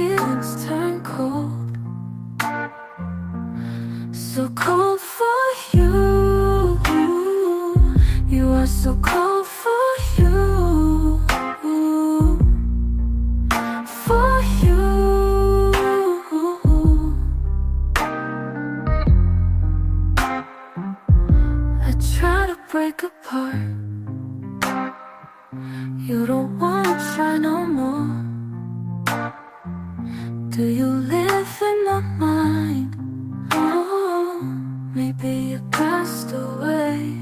feelings turn cold. So cold for you. You are so cold for you. For you. I try to break apart. You don't wanna try no more. Do you live in my mind? Oh, maybe you passed away.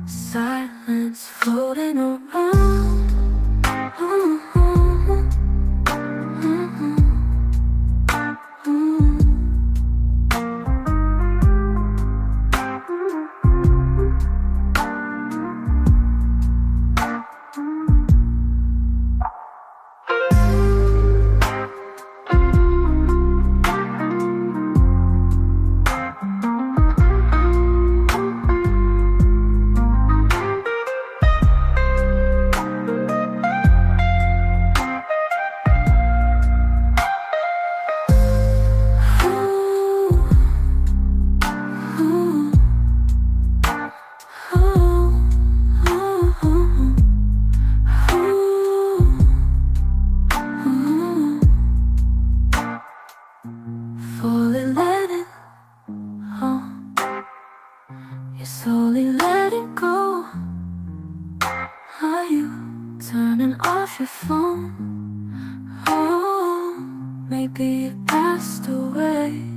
Silence floating around. Fully letting you're slowly letting go. Are you turning off your phone? Oh, maybe you passed away.